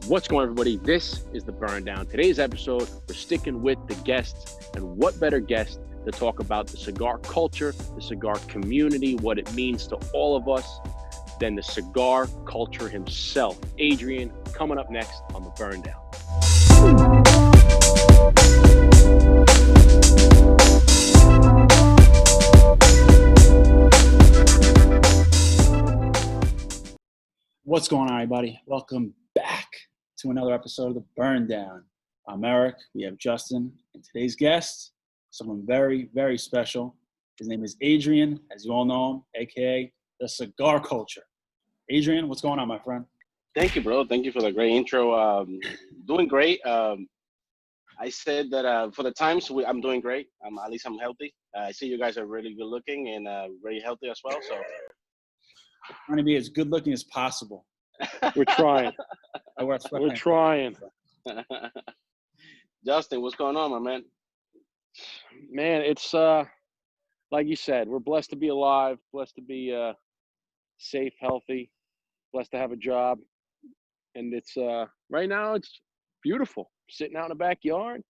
What's going on, everybody? This is the Burn Down. Today's episode, we're sticking with the guests, and what better guest to talk about the cigar culture, the cigar community, what it means to all of us, than the cigar culture himself, Adrian, coming up next on the Burn Down. What's going on, everybody? Welcome back to another episode of the Burn Down. I'm Eric. We have Justin, and today's guest, someone very, very special. His name is Adrian, as you all know him, aka the Cigar Culture. Adrian, what's going on, my friend? Thank you, bro. Thank you for the great intro. Doing great. I said that for the times I'm doing great. At least I'm healthy. I see you guys are really good looking and very healthy as well. So Trying to be as good looking as possible. We're trying. We're trying. Justin, what's going on, my man? Man, it's like you said, we're blessed to be alive, blessed to be safe, healthy, blessed to have a job. And it's right now it's beautiful. Sitting out in the backyard,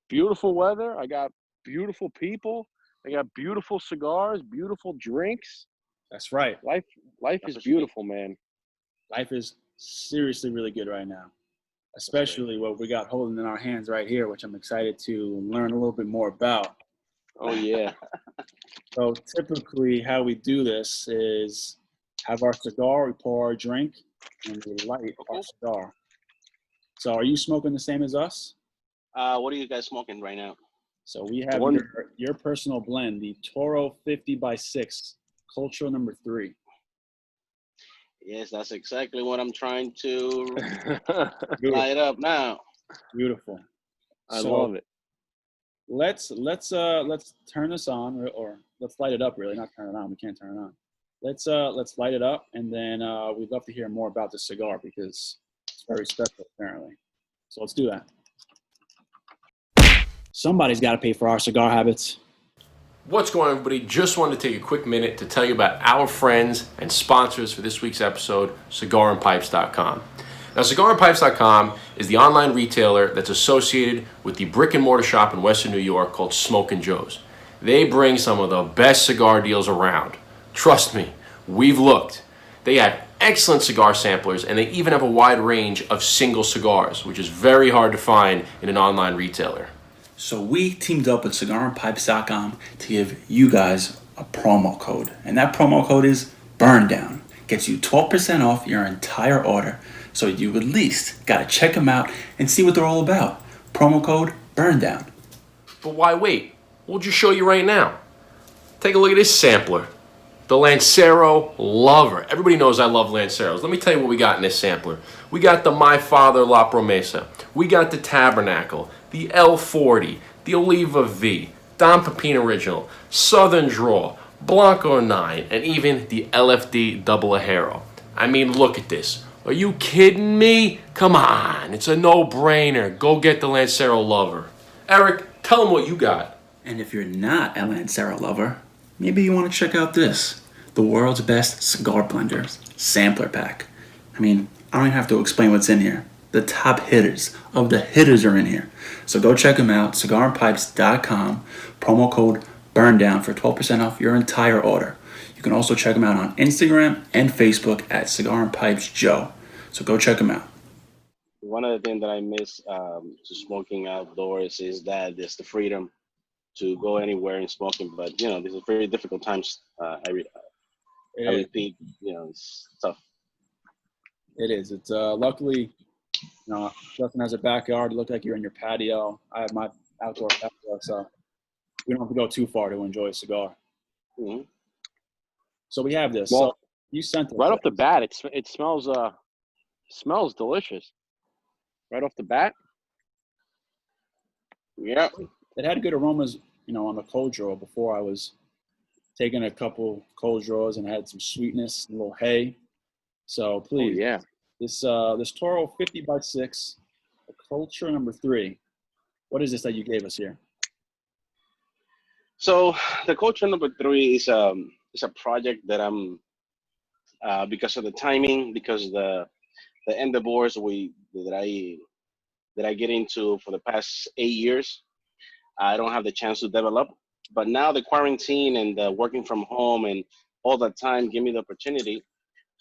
beautiful weather. I got beautiful people. I got beautiful cigars, beautiful drinks. That's right. Life is beautiful, man. Life is seriously really good right now, especially what we got holding in our hands right here, which I'm excited to learn a little bit more about. Oh, yeah. So typically how we do this is have our cigar, we pour our drink, and we light our cigar. So are you smoking the same as us? What are you guys smoking right now? So we have your personal blend, the Toro 50x6, Culture number 3. Yes, that's exactly what I'm trying to light up now. Beautiful. I love it. Let's turn this on, or let's light it up. Really, not turn it on. We can't turn it on. Let's light it up, and then we'd love to hear more about the cigar because it's very special, apparently. So let's do that. Somebody's got to pay for our cigar habits. What's going on, everybody? Just wanted to take a quick minute to tell you about our friends and sponsors for this week's episode, cigarandpipes.com. Now, cigarandpipes.com is the online retailer that's associated with the brick and mortar shop in Western New York called Smokin' Joe's. They bring some of the best cigar deals around. Trust me, we've looked. They have excellent cigar samplers, and they even have a wide range of single cigars, which is very hard to find in an online retailer. So we teamed up with cigarandpipes.com to give you guys a promo code. And that promo code is burndown. Gets you 12% off your entire order. So you at least got to check them out and see what they're all about. Promo code burndown. But why wait? We'll just show you right now. Take a look at this sampler. The Lancero Lover. Everybody knows I love Lanceros. Let me tell you what we got in this sampler. We got the My Father La Promesa. We got the Tabernacle, the L40, the Oliva V, Don Pepin Original, Southern Draw, Blanco 9, and even the LFD Double Ajero. I mean, look at this. Are you kidding me? Come on, it's a no-brainer. Go get the Lancero Lover. Eric, tell them what you got. And if you're not a Lancero lover, maybe you want to check out this. The world's best cigar blenders sampler pack. I mean, I don't even have to explain what's in here. The top hitters of the hitters are in here. So go check them out, cigarandpipes.com, promo code burndown for 12% off your entire order. You can also check them out on Instagram and Facebook at Cigar and Pipes Joe. So go check them out. One of the things that I miss to smoking outdoors is that there's the freedom to go anywhere and smoking. But, you know, these are very difficult times. I repeat, you know, it's tough. It is. It's luckily, you know, Justin has a backyard. You look like you're in your patio. I have my outdoor patio, so we don't have to go too far to enjoy a cigar. Mm-hmm. So we have this. Well, so you sent it right off the bat. It smells delicious. Right off the bat. Yeah. It had good aromas, you know, on the cold draw before I was taking a couple cold draws and had some sweetness, a little hay. So please, yeah. This Toro 50x6, Culture number 3. What is this that you gave us here? So the Culture number 3 is a project that I'm because of the timing, because the endeavors, that I get into for the past 8 years. I don't have the chance to develop, but now the quarantine and the working from home and all the time give me the opportunity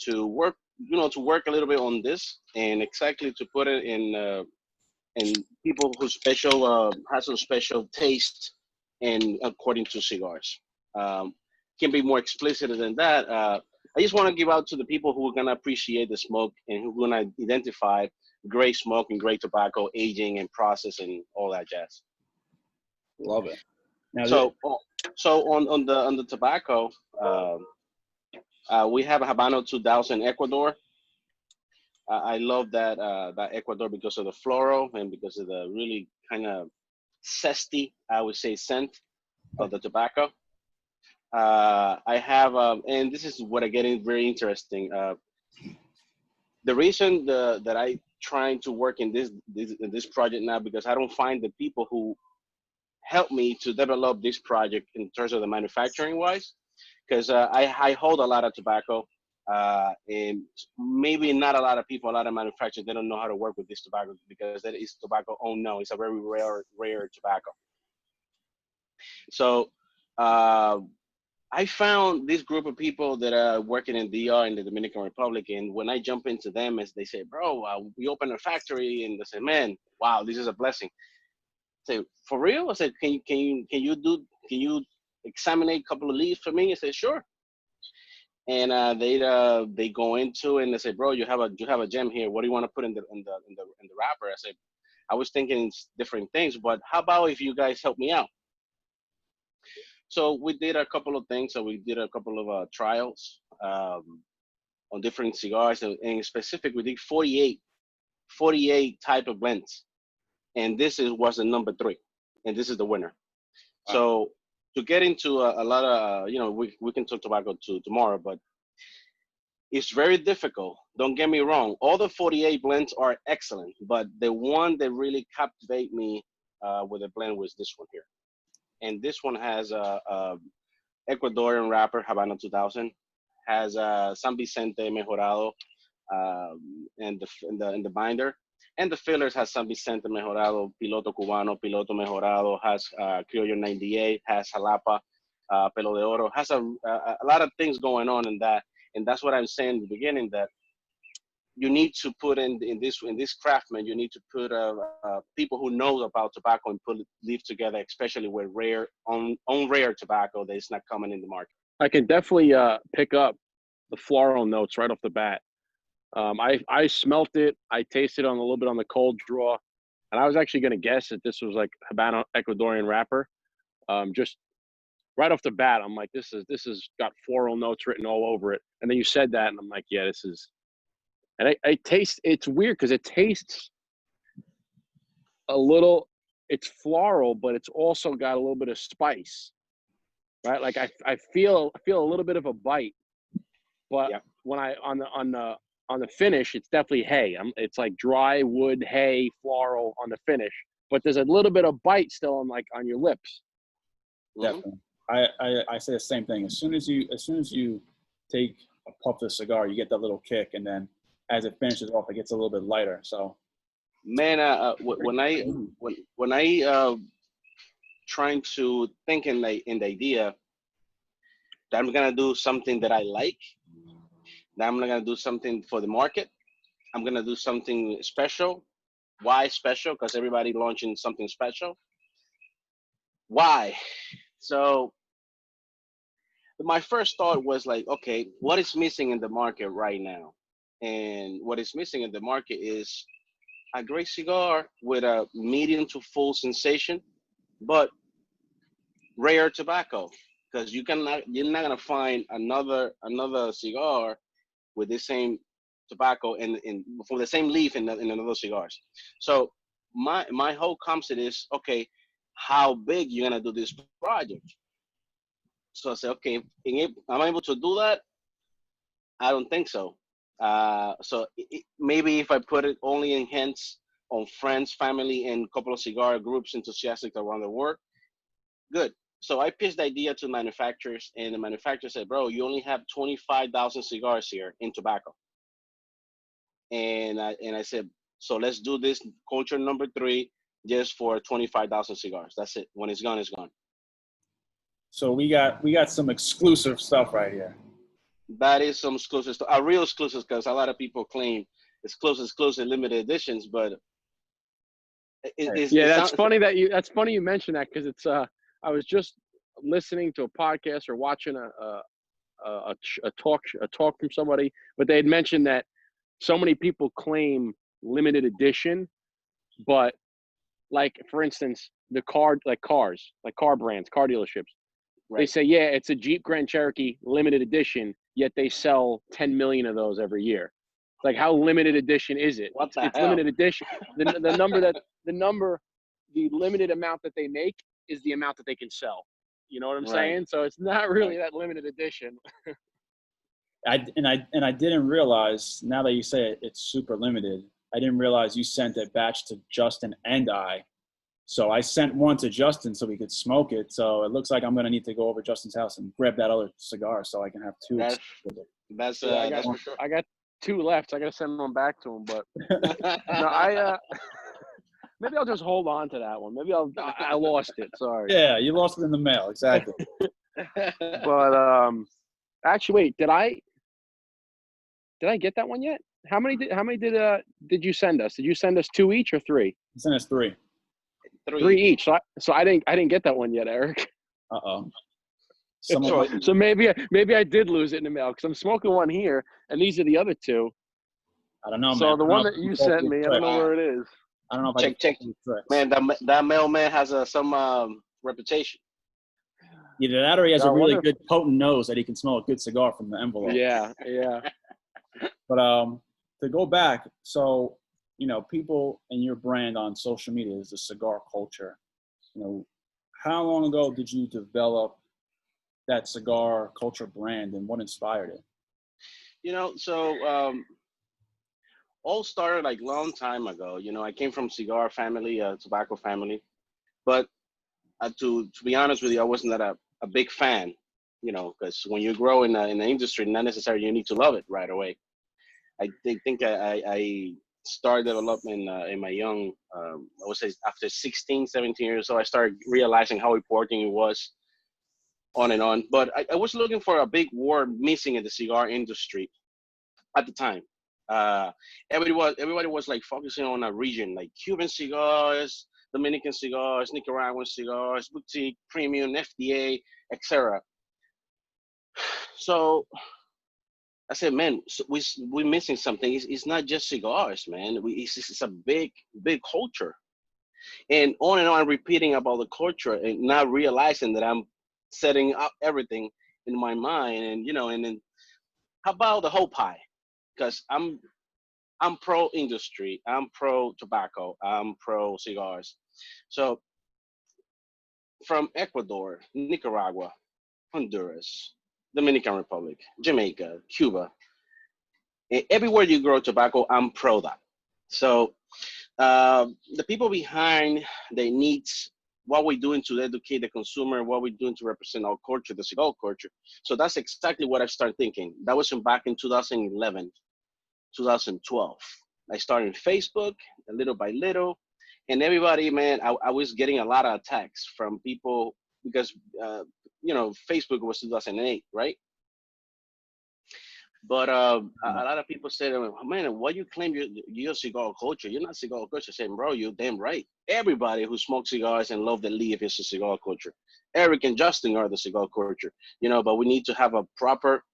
to work, to work a little bit on this and exactly to put it in people who special has some special taste and according to cigars. Um, can be more explicit than that. I just want to give out to the people who are gonna appreciate the smoke and who are gonna identify great smoke and great tobacco aging and process and all that jazz. Love it. Now, So on the tobacco, we have a Habano 2000 Ecuador. I love that Ecuador because of the floral and because of the really kind of zesty, I would say, scent of the tobacco. I have, and this is what I get in very interesting. The reason that I trying to work in this project now because I don't find the people who help me to develop this project in terms of the manufacturing wise, because I hold a lot of tobacco, and maybe not a lot of people, a lot of manufacturers, they don't know how to work with this tobacco because that is tobacco. Oh no, it's a very rare tobacco. So I found this group of people that are working in DR in the Dominican Republic, and when I jump into them, as they say, "Bro, we opened a factory," and they say, "Man, wow, this is a blessing." I say, "For real?" I said, "Can you examine a couple of leaves for me?" I said, "Sure." And they go into it and they say, "Bro, you have a gem here. What do you want to put in the wrapper?" I said, "I was thinking different things, but how about if you guys help me out?" So we did a couple of things. So we did a couple of trials on different cigars. And in specific, we did 48 type of blends. And was the number 3. And this is the winner. Wow. So to get into a lot of, we can talk tobacco tomorrow, but it's very difficult. Don't get me wrong. All the 48 blends are excellent, but the one that really captivated me with the blend was this one here. And this one has a Ecuadorian wrapper, Habano 2000, has San Vicente Mejorado in the binder, and the fillers has San Vicente Mejorado, Piloto Cubano, Piloto Mejorado, has Criollo 98, has Jalapa, Pelo de Oro, has a lot of things going on in that, and that's what I'm saying in the beginning, that you need to put in this craftsman, you need to put people who know about tobacco and leave together, especially with rare tobacco that is not coming in the market. I can definitely pick up the floral notes right off the bat. I smelt it. I tasted on a little bit on the cold draw, and I was actually going to guess that this was like Habano Ecuadorian wrapper. Just right off the bat, I'm like, this is got floral notes written all over it. And then you said that, and I'm like, yeah, this is. And I taste, it's weird because it tastes a little, it's floral, but it's also got a little bit of spice, right? Like I feel a little bit of a bite, but yeah. When on the finish, it's definitely hay. It's like dry wood, hay, floral on the finish, but there's a little bit of bite still on your lips. Definitely. I say the same thing. As soon as you take a puff of the cigar, you get that little kick, and then as it finishes off, it gets a little bit lighter. So, man, when I trying to think in the idea that I'm gonna do something that I like, that I'm not gonna do something for the market, I'm gonna do something special. Why special? Because everybody launching something special. Why? So my first thought was like, okay, what is missing in the market right now? And what is missing in the market is a great cigar with a medium to full sensation, but rare tobacco. Because you're not gonna find another cigar with the same tobacco in for the same leaf in another cigars. So my whole concept is, okay, how big you're gonna do this project? So I said, okay, am I able to do that? I don't think so. So maybe if I put it only in hands on friends, family, and a couple of cigar groups enthusiastic around the world, good. So I pitched the idea to manufacturers, and the manufacturer said, bro, you only have 25,000 cigars here in tobacco. And I said, So let's do this culture number 3 just for 25,000 cigars. That's it. When it's gone, it's gone. So we got some exclusive stuff right here. That is some exclusive stuff. A real exclusive, because a lot of people claim exclusive limited editions, but that's funny you mentioned that, because it's I was just listening to a podcast or watching a talk from somebody, but they had mentioned that so many people claim limited edition, but like, for instance, cars, like car brands, car dealerships, right, they say, yeah, it's a Jeep Grand Cherokee limited edition, yet they sell 10 million of those every year. Like, how limited edition is it? What the it's hell? Limited edition. The limited amount that they make is the amount that they can sell. You know what I'm saying? So it's not really that limited edition. I didn't realize, now that you say it, it's super limited. I didn't realize you sent a batch to Justin and I. So I sent one to Justin so we could smoke it. So it looks like I'm gonna need to go over to Justin's house and grab that other cigar so I can have two. I got 2 left. I gotta send one back to him, but no, maybe I'll just hold on to that one. Maybe I lost it. Sorry. Yeah, you lost it in the mail. Exactly. But actually, wait, did I get that one yet? How many did you send us? Did you send us 2 each or 3? You sent us 3. 3 each. So I didn't get that one yet, Eric. Uh-oh. So maybe I did lose it in the mail, because I'm smoking one here, and these are the other 2. I don't know, man. So the one that you sent me, I don't know where it is. I don't know if check. Man, that mailman has some reputation. Either that, or he has a really good potent nose that he can smell a good cigar from the envelope. Yeah. But to go back, so people and your brand on social media is the cigar culture. How long ago did you develop that cigar culture brand, and what inspired it? So all started like long time ago. I came from cigar family, tobacco family, but to be honest with you, I wasn't that a big fan, because when you grow in the industry, not necessarily you need to love it right away. I think I started development in my young, I would say after 16, 17 years. So I started realizing how important it was, on and on. But I was looking for a big word missing in the cigar industry at the time. Everybody was like focusing on a region, like Cuban cigars, Dominican cigars, Nicaraguan cigars, boutique, premium, FDA, etc. So I said, man, we're missing something. It's not just cigars, man. It's a big culture. And on repeating about the culture and not realizing that I'm setting up everything in my mind. And then how about the whole pie? Because I'm pro industry, I'm pro tobacco, I'm pro cigars. So from Ecuador, Nicaragua, Honduras, Dominican Republic, Jamaica, Cuba, everywhere you grow tobacco, I'm pro that. So the people behind the needs, what we're doing to educate the consumer, what we're doing to represent our culture, the cigar culture. So that's exactly what I started thinking. That was back in 2011, 2012. I started Facebook, little by little, and everybody, man, I was getting a lot of attacks from people because, Facebook was 2008, right? But a lot of people said, man, why you claim you're cigar culture? You're not cigar culture. I said, bro, you're damn right. Everybody who smokes cigars and love the leaf is a cigar culture. Eric and Justin are the cigar culture, but we need to have a proper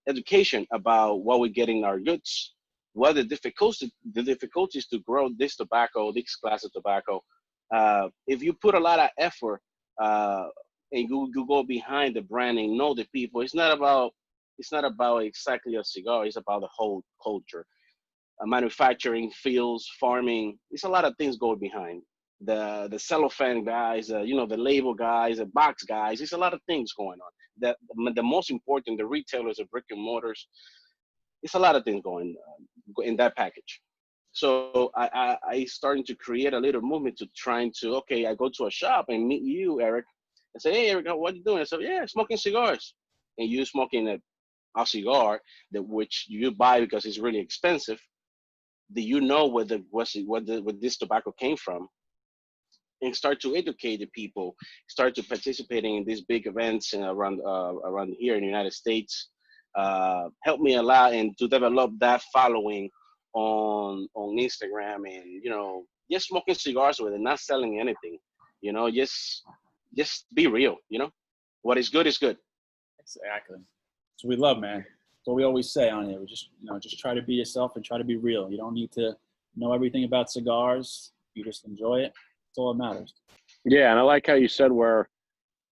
education about what we're getting our goods, what the difficulties to grow this tobacco, this class of tobacco. If you put a lot of effort and you go behind the branding, know the people, it's not about exactly a cigar. It's about the whole culture, manufacturing, fields, farming. It's a lot of things going behind. The cellophane guys, the label guys, the box guys. It's a lot of things going on. The most important, the retailers, the brick and mortars. It's a lot of things going in that package. So I started to create a little movement to trying to, okay, I go to a shop and meet you, Eric, and say, hey, Eric, what are you doing? I said, yeah, smoking cigars. And you smoking a cigar which you buy because it's really expensive, do you know where this tobacco came from, and start to educate the people, start to participating in these big events and around here in the United States. Help me a lot and to develop that following on Instagram, and just smoking cigars with it, not selling anything. Just be real. What is good is good. Exactly. So we love, man. That's what we always say on here. We just try to be yourself and try to be real. You don't need to know everything about cigars. You just enjoy it. That's all that matters. Yeah, and I like how you said where,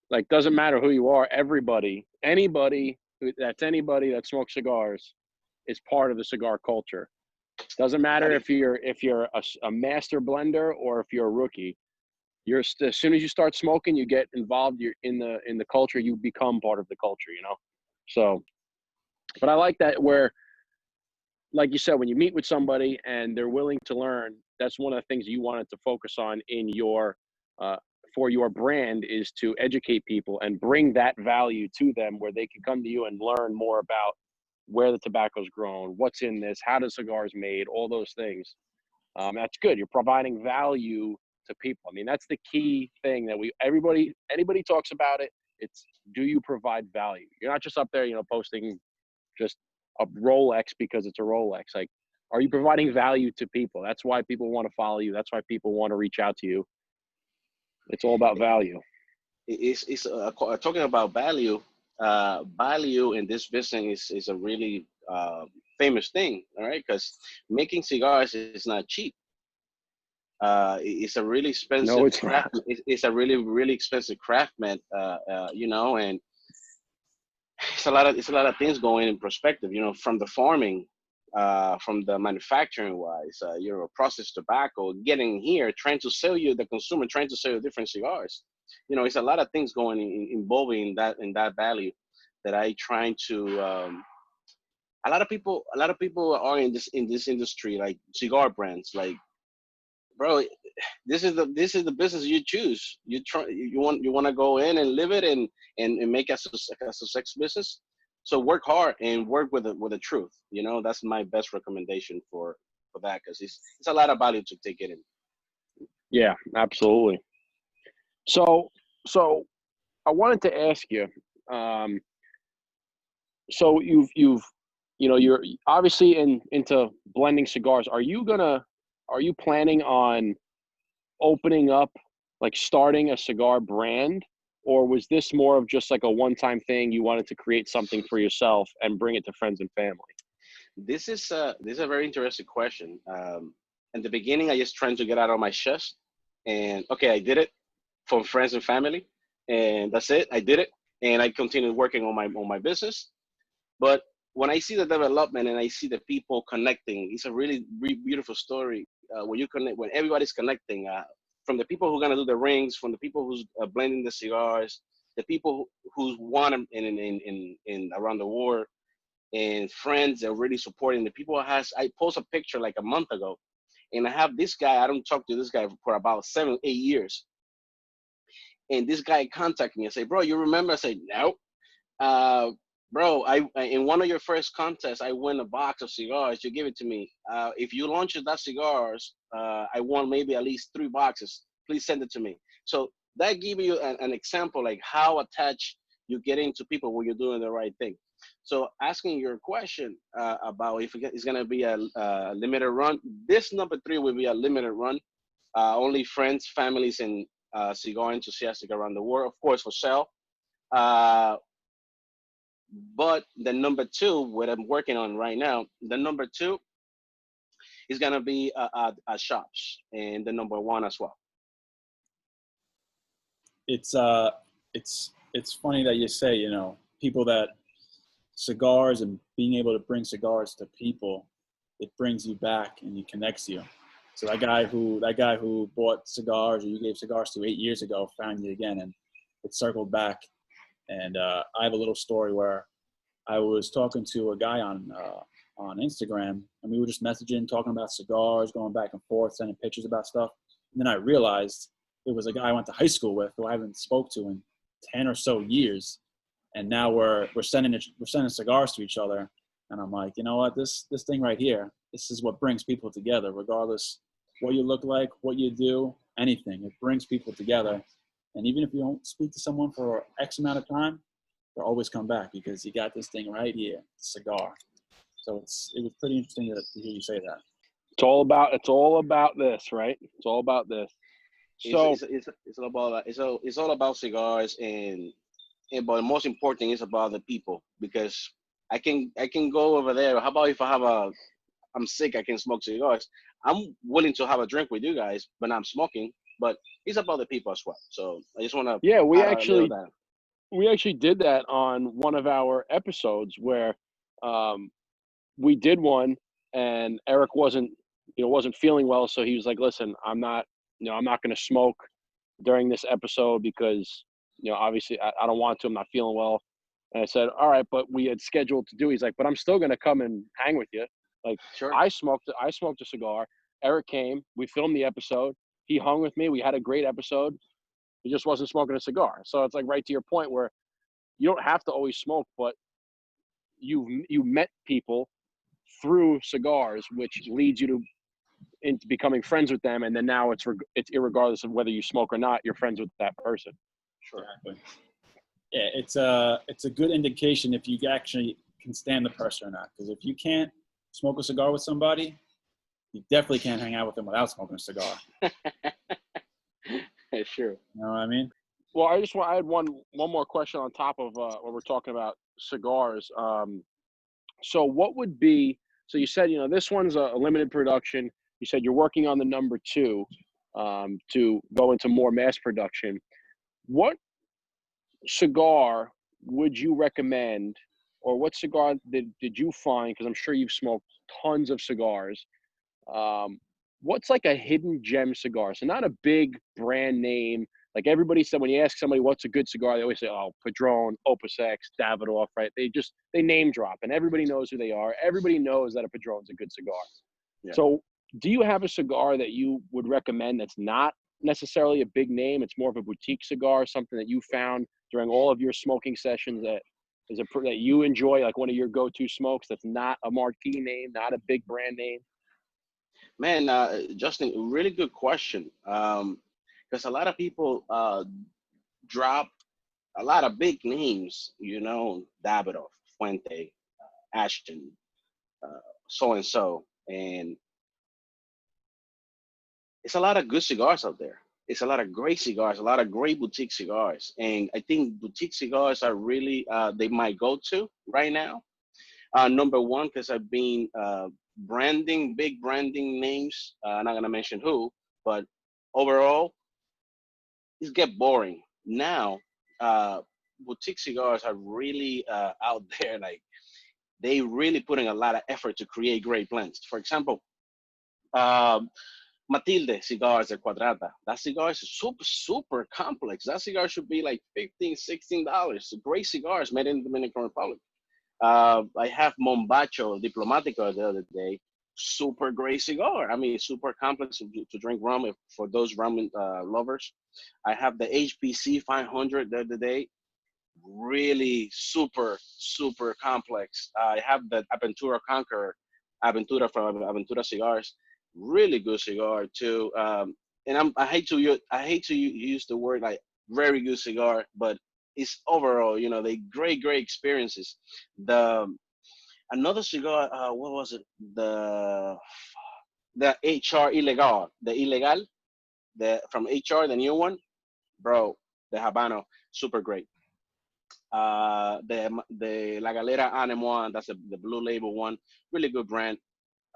like, doesn't matter who you are. Anybody that smokes cigars is part of the cigar culture. Doesn't matter if you're a master blender or if you're a rookie. As soon as you start smoking, you get involved. You're in the culture. You become part of the culture. So, but I like that where, like you said, when you meet with somebody and they're willing to learn, that's one of the things you wanted to focus on in your for your brand, is to educate people and bring that value to them, where they can come to you and learn more about where the tobacco's grown, what's in this, how the cigar's made, all those things. That's good. You're providing value to people. I mean, that's the key thing that anybody talks about it. It's, do you provide value? You're not just up there, posting just a Rolex because it's a Rolex. Like, are you providing value to people? That's why people want to follow you. That's why people want to reach out to you. It's all about value. It's talking about value. Value in this business is a really famous thing, all right? Because making cigars is not cheap. It's a really expensive No, it's craft. not. It's a really, really expensive craft, man. And it's a lot of things going in perspective. From the farming, from the manufacturing wise, processed tobacco, getting here, trying to sell you, the consumer trying to sell you different cigars. It's a lot of things going involving in that value that I trying to. A lot of people are in this industry, like cigar brands, like, bro, this is the business you choose. You want to go in and live it and make a success business. So work hard and work with the truth. That's my best recommendation for that, because it's a lot of value to take it in. Yeah, absolutely. So I wanted to ask you. So you're obviously into blending cigars. Are you planning on opening up, like starting a cigar brand, or was this more of just like a one-time thing? You wanted to create something for yourself and bring it to friends and family? This is a very interesting question. In the beginning, I just trying to get out of my chest, and okay, I did it for friends and family, and that's it. I did it, and I continued working on my business. But when I see the development and I see the people connecting, it's a really, really beautiful story. When you connect, when everybody's connecting, from the people who are gonna do the rings, from the people who's blending the cigars, the people who's won them in around the world, and friends that are really supporting the people. I post a picture like a month ago, and I have this guy. I don't talk to this guy for about 7-8 years, and this guy contacted me and say, "Bro, you remember?" I said, "No." Bro, I in one of your first contests, I won a box of cigars. You give it to me. If you launch that cigars, I want maybe at least 3 boxes. Please send it to me. So that give you an example, like how attached you get into people when you're doing the right thing. So asking your question about if it's going to be a limited run, this number 3 will be a limited run. Only friends, families, and cigar enthusiasts around the world, of course, for sale. But the number 2, what I'm working on right now, the number 2 is gonna be shops, and the number 1 as well. It's funny that you say, people that cigars and being able to bring cigars to people, it brings you back and it connects you. So that guy who bought cigars, or you gave cigars to 8 years ago, found you again, and it circled back. And I have a little story where I was talking to a guy on Instagram, and we were just messaging, talking about cigars, going back and forth, sending pictures about stuff. And then I realized it was a guy I went to high school with, who I haven't spoke to in 10 or so years. And now we're sending cigars to each other. And I'm like, you know what, this thing right here, this is what brings people together, regardless what you look like, what you do, anything. It brings people together. And even if you don't speak to someone for X amount of time, they'll always come back because you got this thing right here, cigar. So it was pretty interesting to hear you say that. It's all about this, right? It's all about this. So It's all about cigars, but the most important thing is about the people, because I can go over there. How about if I'm sick, I can smoke cigars. I'm willing to have a drink with you guys, but I'm smoking. But it's about the people as well. So I just want to we actually did that on one of our episodes where we did one, and Eric wasn't feeling well, so he was like, "Listen, I'm not going to smoke during this episode because obviously I don't want to. I'm not feeling well." And I said, "All right," but we had scheduled to do. He's like, "But I'm still going to come and hang with you." Like, sure. I smoked a cigar. Eric came. We filmed the episode. He hung with me. We had a great episode. He just wasn't smoking a cigar. So it's like right to your point where you don't have to always smoke, but you met people through cigars, which leads you into becoming friends with them, and then now it's irregardless of whether you smoke or not, you're friends with that person. Sure. Yeah, it's a good indication if you actually can stand the pressure or not. Because if you can't smoke a cigar with somebody, you definitely can't hang out with them without smoking a cigar. Sure. You know what I mean? Well, I had one more question on top of what we're talking about cigars. So what would be? So you said this one's a limited production. You said you're working on the number 2 to go into more mass production. What cigar would you recommend, or what cigar did you find? Because I'm sure you've smoked tons of cigars. What's like a hidden gem cigar? So not a big brand name. Like everybody said, when you ask somebody what's a good cigar, they always say, "Oh, Padron, Opus X, Davidoff," right? They name drop, and everybody knows who they are. Everybody knows that a Padron's a good cigar. Yeah. So do you have a cigar that you would recommend that's not necessarily a big name? It's more of a boutique cigar, something that you found during all of your smoking sessions that you enjoy, like one of your go-to smokes that's not a marquee name, not a big brand name? Man, Justin, really good question. Because a lot of people drop a lot of big names, Davidoff, Fuente, Ashton, so and so, and it's a lot of good cigars out there. It's a lot of great cigars, a lot of great boutique cigars, and I think boutique cigars are really they might go to right now. Number one, because I've been big branding names. I'm not gonna mention who, but overall, it's get boring now. Boutique cigars are really out there. Like they really putting a lot of effort to create great blends. For example, um, Matilde cigars de Quadrata. That cigar is super complex. That cigar should be like $15, $16. Great cigars made in the Dominican Republic. I have Mombacho Diplomatico the other day. Super great cigar. I mean, super complex to drink rum for those rum lovers. I have the HPC 500 the other day. Really super complex. I have the Aventura Conqueror, Aventura from Aventura Cigars. Really good cigar too. And I hate to use the word like very good cigar, but it's overall, they great experiences. The another cigar, what was it? The HR Illegal, the Illegal, the from HR, the new one, bro. The Habano, super great. The La Galera Anemoa, that's the blue label one, really good brand.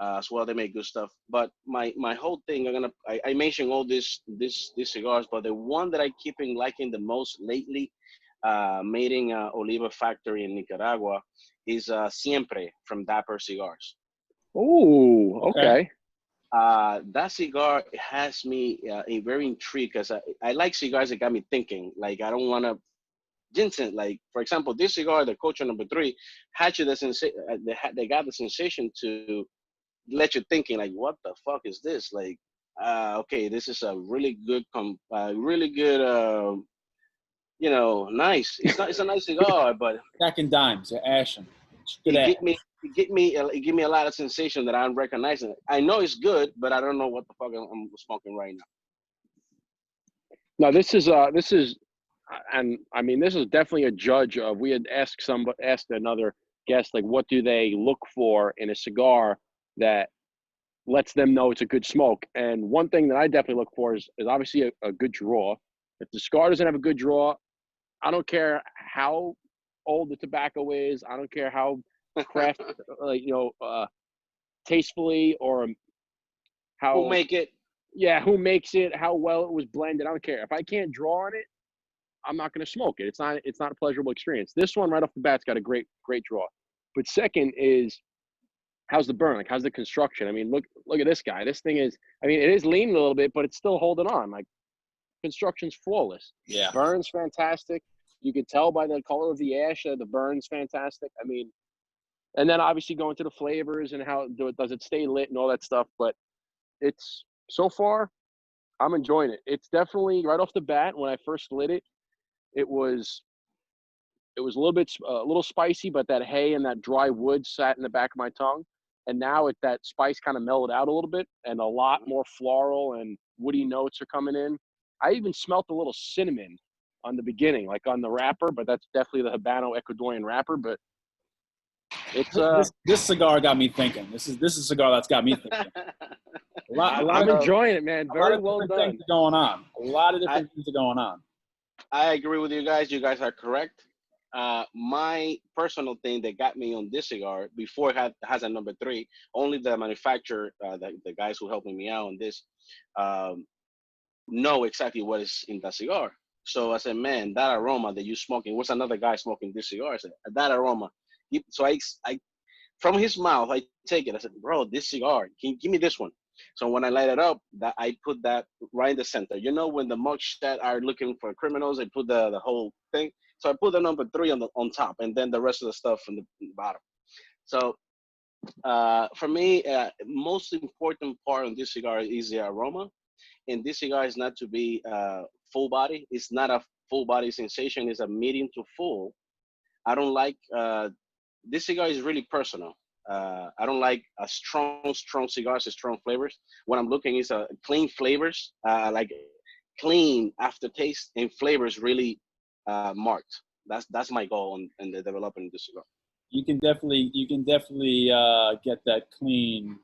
As well, they make good stuff. But my whole thing, I mentioned all these cigars, but the one that I keeping liking the most lately, made in Oliva factory in Nicaragua, is Siempre from Dapper Cigars. Oh, okay. That cigar has me very intrigued because I like cigars that got me thinking. Like I don't want to ginseng. Like for example, this cigar, the Culture number 3, had you they got the sensation to let you thinking like, what the fuck is this? Like, okay, this is a really good, nice. It's a nice cigar, but Back in dimes, they're ashing. it give me a lot of sensation that I'm recognizing it. I know it's good, but I don't know what the fuck I'm smoking right now. No, this is, and I mean, this is definitely a judge of, we had asked another guest, like, what do they look for in a cigar that lets them know it's a good smoke? And one thing that I definitely look for is obviously a good draw. If the cigar doesn't have a good draw, I don't care how old the tobacco is. I don't care how craft, tastefully, or how Who make it? Yeah, who makes it, how well it was blended. I don't care. If I can't draw on it, I'm not going to smoke it. It's not a pleasurable experience. This one right off the bat's got a great draw. But second is, how's the burn? Like, how's the construction? I mean, look at this guy. This thing is, I mean, it is leaning a little bit, but it's still holding on. Like, construction's flawless. Yeah. Burn's fantastic. You can tell by the color of the ash that the burn's fantastic. I mean, and then obviously going to the flavors and how does it stay lit and all that stuff. But it's, so far, I'm enjoying it. It's definitely, right off the bat, when I first lit it, it was a little spicy, but that hay and that dry wood sat in the back of my tongue. And now that spice kind of mellowed out a little bit, and a lot more floral and woody notes are coming in. I even smelt a little cinnamon on the beginning, like on the wrapper, but that's definitely the Habano Ecuadorian wrapper. But it's this cigar got me thinking. This is a cigar that's got me thinking. I'm enjoying it, man. Very well done. Things are going on. A lot of different things are going on. I agree with you guys. You guys are correct. My personal thing that got me on this cigar before it has a number 3, only the manufacturer, the guys who helping me out on this, know exactly what is in that cigar. So I said, man, that aroma that you smoking, what's another guy smoking this cigar? I said, that aroma. So I from his mouth, I take it. I said, bro, this cigar, give me this one. So when I light it up, that I put that right in the center. You know, when the mugshot are looking for criminals, they put the whole thing. So I put the number 3 on top, and then the rest of the stuff in the bottom. So for me, most important part on this cigar is the aroma. And this cigar is not to be full body. It's not a full body sensation. It's a medium to full. I don't like, this cigar is really personal. I don't like strong cigars with strong flavors. What I'm looking is clean flavors, like clean aftertaste and flavors really marked. That's my goal in the developing this cigar. You can definitely get that clean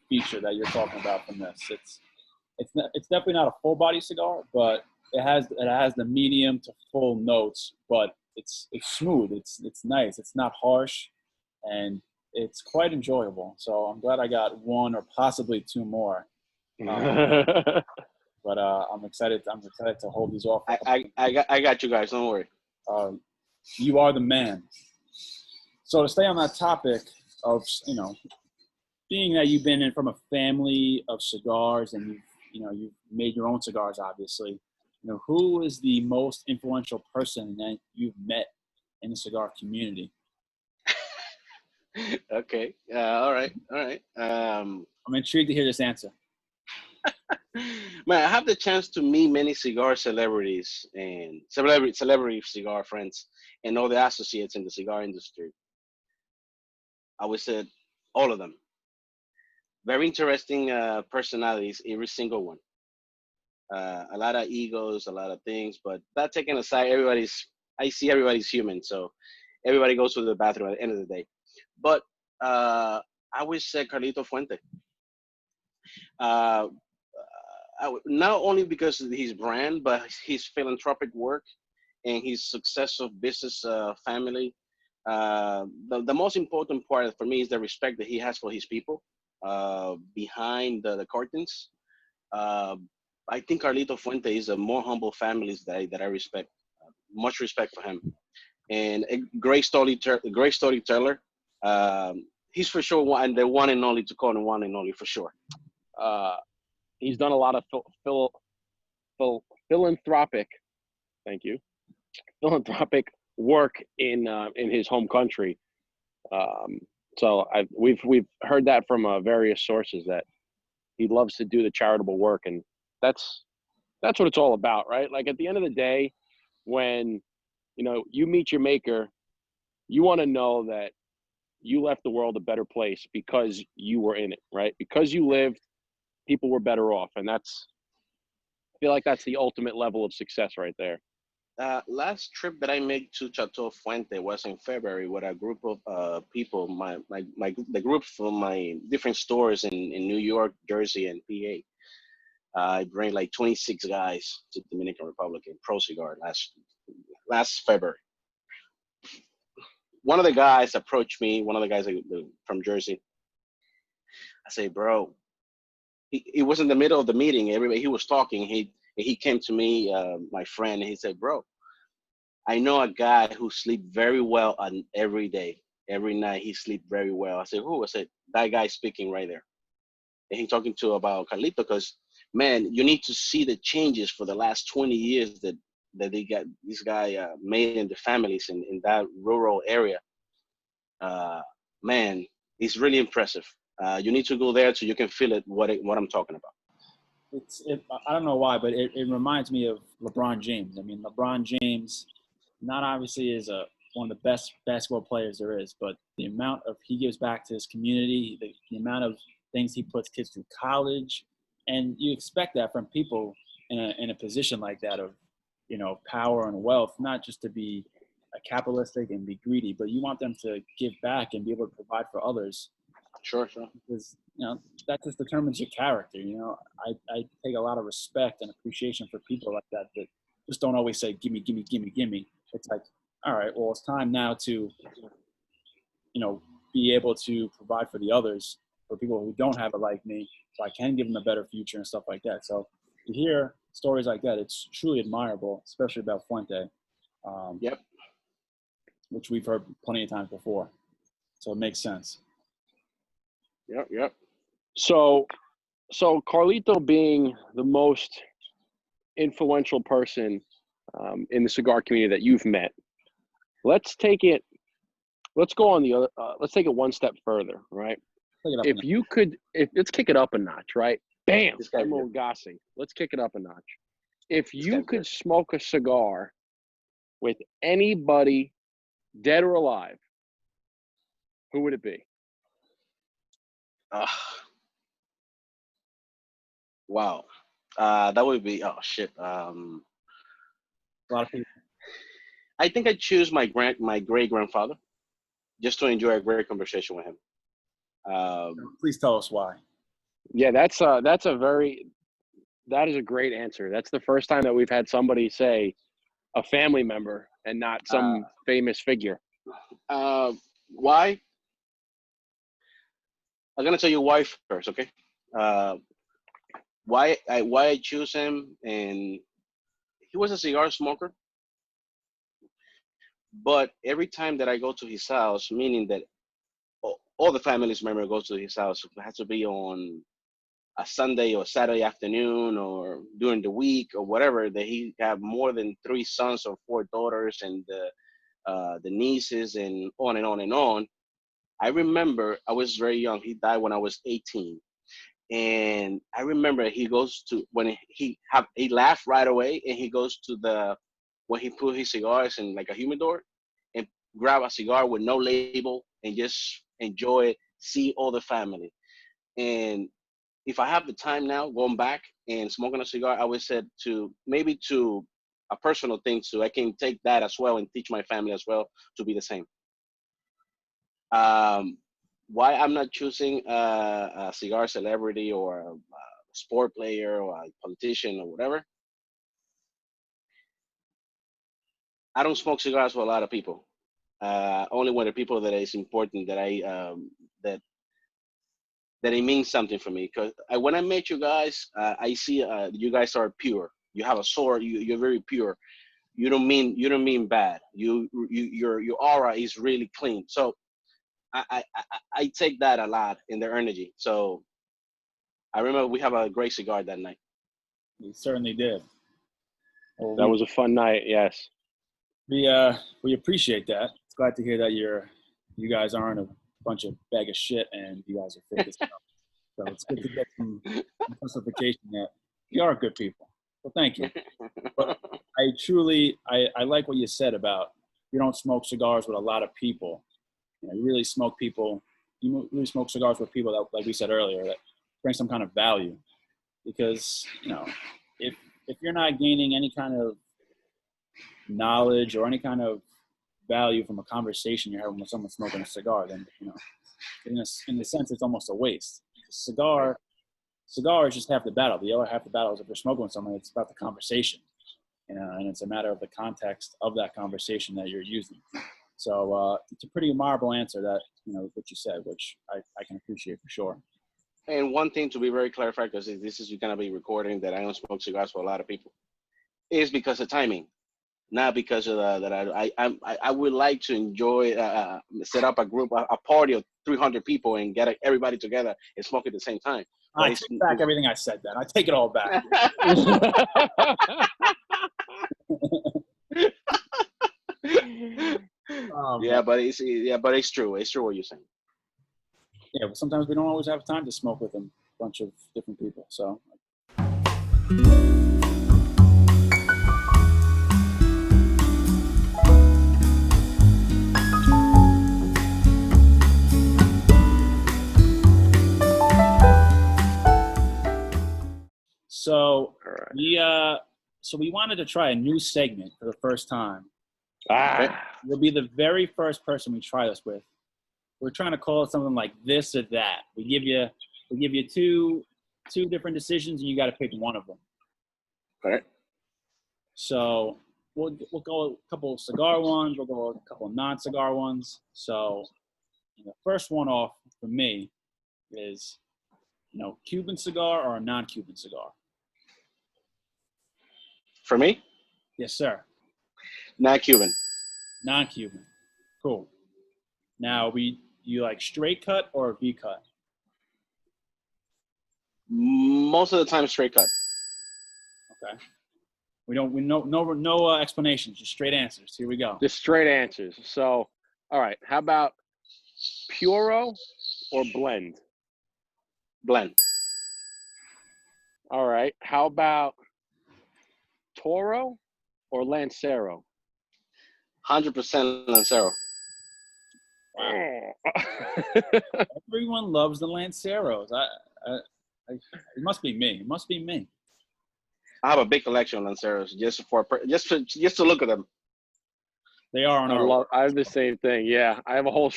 feature that you're talking about from this. It's definitely not a full body cigar, but it has the medium to full notes, but it's smooth. It's nice. It's not harsh, and it's quite enjoyable. So I'm glad I got 1 or possibly 2 more. But I'm excited to hold these off. I got you guys. Don't worry. You are the man. So to stay on that topic of, being that you've been in from a family of cigars and you've made your own cigars, obviously, who is the most influential person that you've met in the cigar community? Okay. All right. I'm intrigued to hear this answer. Man, I have the chance to meet many cigar celebrities and celebrity cigar friends and all the associates in the cigar industry. I would say all of them. Very interesting personalities, every single one. A lot of egos, a lot of things, but that taken aside, I see everybody's human, so everybody goes to the bathroom at the end of the day. But I would say Carlito Fuente. Not only because of his brand, but his philanthropic work and his success of business family. The most important part for me is the respect that he has for his people behind the curtains. I think Carlito Fuente is a more humble family that I respect. Much respect for him, and a great storyteller. He's for sure the one and only to call him one and only for sure. He's done a lot of philanthropic, thank you, philanthropic work in his home country. So we've heard that from various sources that he loves to do the charitable work, and that's what it's all about, right? Like, at the end of the day, when you meet your maker, you want to know that you left the world a better place because you were in it, right? Because you lived, people were better off. And I feel like that's the ultimate level of success right there. Last trip that I made to Chateau Fuente was in February with a group of people, the group from my different stores in New York, Jersey, and PA. I bring like 26 guys to Dominican Republic in Pro Cigar last February. One of the guys approached me, one of the guys from Jersey. I say, bro, he was in the middle of the meeting. He was talking. He came to me, my friend, and he said, bro, I know a guy who sleep very well on every day. Every night he sleep very well. I said, who? I said, that guy speaking right there. And he talking about Carlito, because, man, you need to see the changes for the last 20 years that they got this guy made in the families in that rural area. Man, it's really impressive. You need to go there so you can feel it, what I'm talking about. I don't know why, but it reminds me of LeBron James. I mean, LeBron James, not obviously is one of the best basketball players there is, but the amount of he gives back to his community, the amount of things he puts kids through college, and you expect that from people in a position like that of, power and wealth, not just to be capitalistic and be greedy, but you want them to give back and be able to provide for others. Sure. Because that just determines your character. I take a lot of respect and appreciation for people like that just don't always say gimme. It's like, all right, well, it's time now to be able to provide for the others, for people who don't have it like me, so I can give them a better future and stuff like that. So to hear stories like that, it's truly admirable, especially about Fuente. Yep. Which we've heard plenty of times before. So it makes sense. Yep. So Carlito being the most influential person in the cigar community that you've met, let's take it one step further, right? Let's kick it up a notch, right? Bam! Let's kick it up a notch. If you could smoke a cigar with anybody, dead or alive, who would it be? Wow. That would be, a lot of people. I think I'd choose my great grandfather, just to enjoy a great conversation with him. Please tell us why. Yeah, that is a great answer. That's the first time that we've had somebody say a family member and not some famous figure. Why? I'm gonna tell you why first, okay? Why I choose him, and he was a cigar smoker. But every time that I go to his house, meaning that all the family's member goes to his house, it has to be on a Sunday or Saturday afternoon or during the week or whatever, that he have more than 3 sons or 4 daughters and the nieces and on and on and on. I remember I was very young. He died when I was 18. And I remember he goes to, when he laughed right away, and he goes to when he put his cigars in like a humidor and grab a cigar with no label and just enjoy it, see all the family. And if I have the time now, going back and smoking a cigar, I would say to a personal thing, so I can take that as well and teach my family as well to be the same. Why I'm not choosing a cigar celebrity or a sport player or a politician or whatever? I don't smoke cigars with a lot of people. Only when the people that is important that it means something for me. Because when I met you guys, I see you guys are pure. You have a soul. You're very pure. You don't mean bad. Your aura is really clean. So I take that a lot in their energy. So I remember we have a great cigar that night. We certainly did. Well, that was a fun night. Yes. We appreciate that. It's glad to hear that you guys aren't a bunch of bag of shit and you guys are fake as hell. So it's good to get some justification that you are good people. So thank you. But I like what you said about you don't smoke cigars with a lot of people. you really smoke people. You really smoke cigars with people that, like we said earlier, that bring some kind of value. Because if you're not gaining any kind of knowledge or any kind of value from a conversation you're having with someone smoking a cigar, then in a sense it's almost a waste. Cigar is just half the battle. The other half the battle is if you're smoking with someone, it's about the conversation, and it's a matter of the context of that conversation that you're using. So it's a pretty admirable answer that what you said, which I can appreciate for sure. And one thing to be very clarified, because this is going to be recording, that I don't smoke cigars for a lot of people, is because of timing, not because of that I would like to enjoy set up a group, a party of 300 people and get everybody together and smoke at the same time. I take back everything I said. Then I take it all back. But it's true. It's true what you're saying. Yeah, but sometimes we don't always have time to smoke with a bunch of different people. So. So we wanted to try a new segment for the first time. You'll be the very first person we try this with. We're trying to call it something like this or that. We give you two different decisions, and you got to pick one of them. Okay. So we'll go a couple of cigar ones. We'll go a couple of non-cigar ones. So the first one off for me is, Cuban cigar or a non-Cuban cigar. For me? Yes, sir. Not Cuban. Non-Cuban. Cool. Now, you like straight cut or V cut? Most of the time, straight cut. Okay. No explanations, just straight answers. Here we go. Just straight answers. So, all right. How about Puro or blend? Blend. All right. How about Toro or Lancero? 100% Lancero. Everyone loves the Lanceros. It must be me. It must be me. I have a big collection of Lanceros just to look at them. They are on our. I have the same thing. Yeah, I have a whole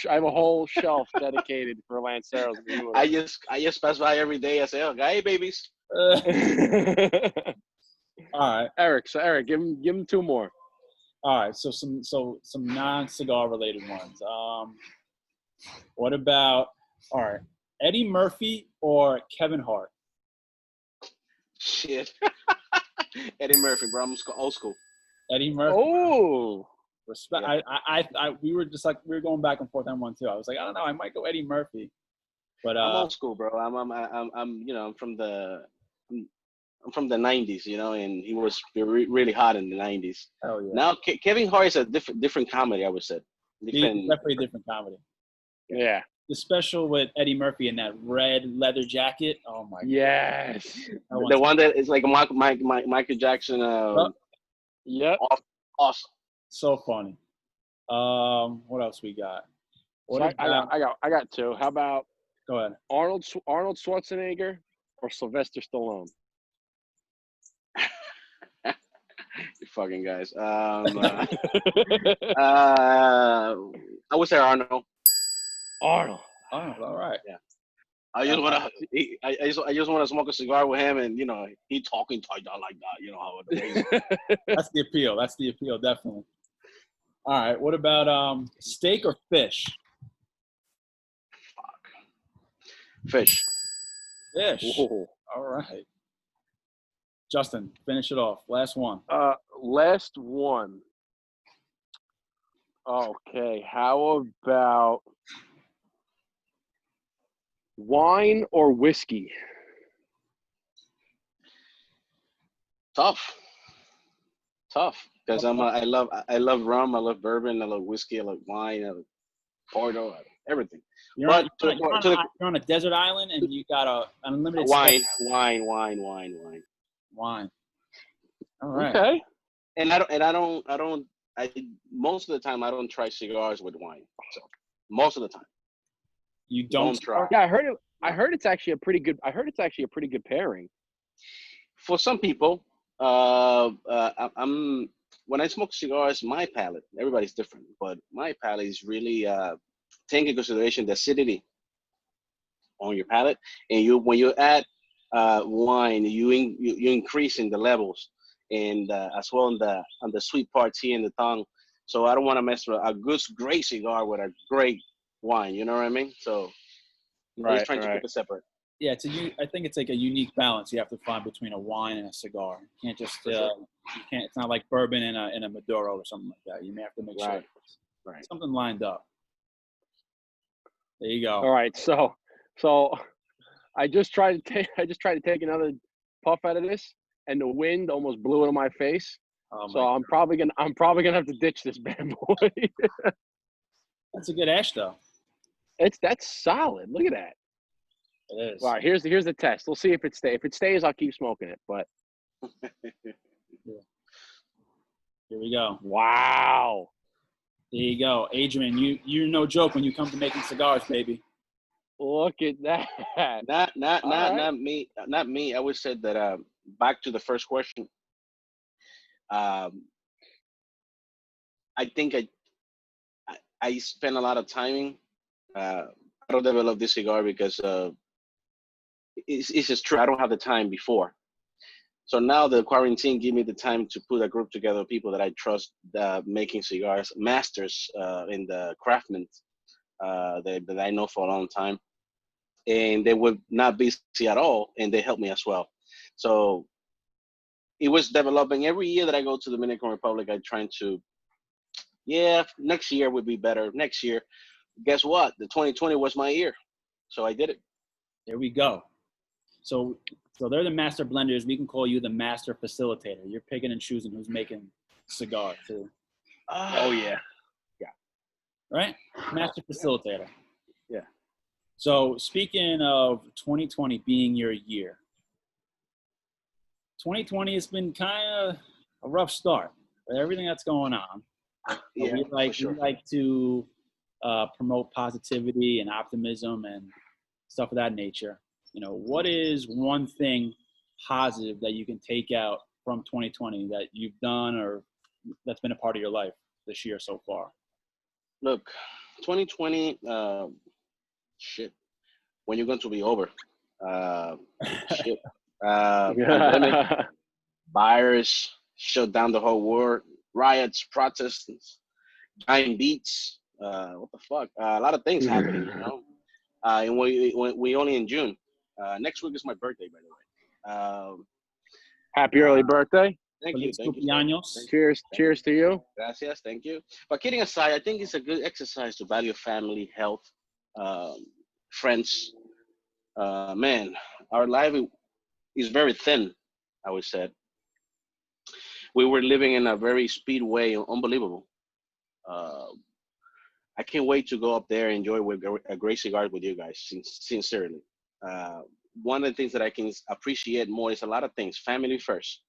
shelf dedicated for Lanceros. I just pass by every day. I say, "Oh, hey, babies." All right, Eric. So Eric, give him two more. All right, so some non-cigar related ones. What about Eddie Murphy or Kevin Hart? Shit. Eddie Murphy, bro. I'm old school. Eddie Murphy. Oh. Respect. Yeah. We were going back and forth on one too. I was like, I don't know, I might go Eddie Murphy, but I'm old school, bro. I'm from the 90s, and he was really hot in the 90s. Oh yeah. Now Kevin Hart is a different comedy, I would say. Definitely a different comedy. Yeah. The special with Eddie Murphy in that red leather jacket. Oh my. Yes. God. The one that is like Michael Jackson. Yep. Awesome. So funny. What else we got? I got two. How about? Go ahead. Arnold Schwarzenegger or Sylvester Stallone? You fucking guys. I would say Arnold. Arnold. All right. Yeah. I just want to smoke a cigar with him, and he talking like that. How it That's the appeal. That's the appeal, definitely. All right. What about steak or fish? Fuck. Fish. Ooh. All right. Justin, finish it off. Last one. Last one. Okay. How about wine or whiskey? Tough. Because I love rum, I love bourbon, I love whiskey, I love wine, I love Porto, everything. You're on a desert island and you got an unlimited wine. All right. Okay. And I don't most of the time I don't try cigars with wine. So most of the time. You don't try. Yeah, I heard it's actually a pretty good. I heard it's actually a pretty good pairing. For some people, I'm when I smoke cigars, my palate, everybody's different, but my palate is really taking into consideration the acidity on your palate, and when you add wine, you increasing the levels, and as well on the sweet parts here in the tongue. So I don't want to mess with a good great cigar with a great wine. You know what I mean? So I'm just trying to keep it separate. Yeah, I think it's like a unique balance you have to find between a wine and a cigar. You can't just you can't. It's not like bourbon and a Maduro or something like that. You may have to make sure Right. something lined up. There you go. All right, so I just tried to take another puff out of this, and the wind almost blew it in my face. So I'm probably gonna have to ditch this bad boy. That's a good ash though. That's solid. Look at that. It is. All right, here's the test. We'll see if it stays. If it stays, I'll keep smoking it. But Here we go. wow. There you go, Adrian. You're no joke when you come to making cigars, baby. Look at that. Not me. I would say that back to the first question. I think I spent a lot of timing. I don't develop this cigar because it's just true. I don't have the time before. So now the quarantine gave me the time to put a group together of people that I trust making cigars, masters in the craftsmen that I know for a long time. And they would not busy at all, and they helped me as well. So it was developing. Every year that I go to the Dominican Republic, I'm trying to, next year would be better. Next year, guess what? The 2020 was my year. So I did it. There we go. So they're the master blenders. We can call you the master facilitator. You're picking and choosing who's making cigars too. Oh yeah. Right? Master facilitator. Yeah. So speaking of 2020 being your year, 2020 has been kind of a rough start with everything that's going on. Yeah, we like to promote positivity and optimism and stuff of that nature. You know, what is one thing positive that you can take out from 2020 that you've done or that's been a part of your life this year so far? Look, 2020, when you're going to be over? Pandemic, virus, shut down the whole world, riots, protests, giant beats. What the fuck? A lot of things happening, you know. And we only in June. Next week is my birthday, by the way. Happy early birthday. Thank you. Cheers to you. Gracias. Thank you. But kidding aside, I think it's a good exercise to value family, health, friends. Man, our life is very thin, I would say. We were living in a very speed way, unbelievable. I can't wait to go up there and enjoy a great cigar with you guys, sincerely. One of the things that I can appreciate more is a lot of things. Family first.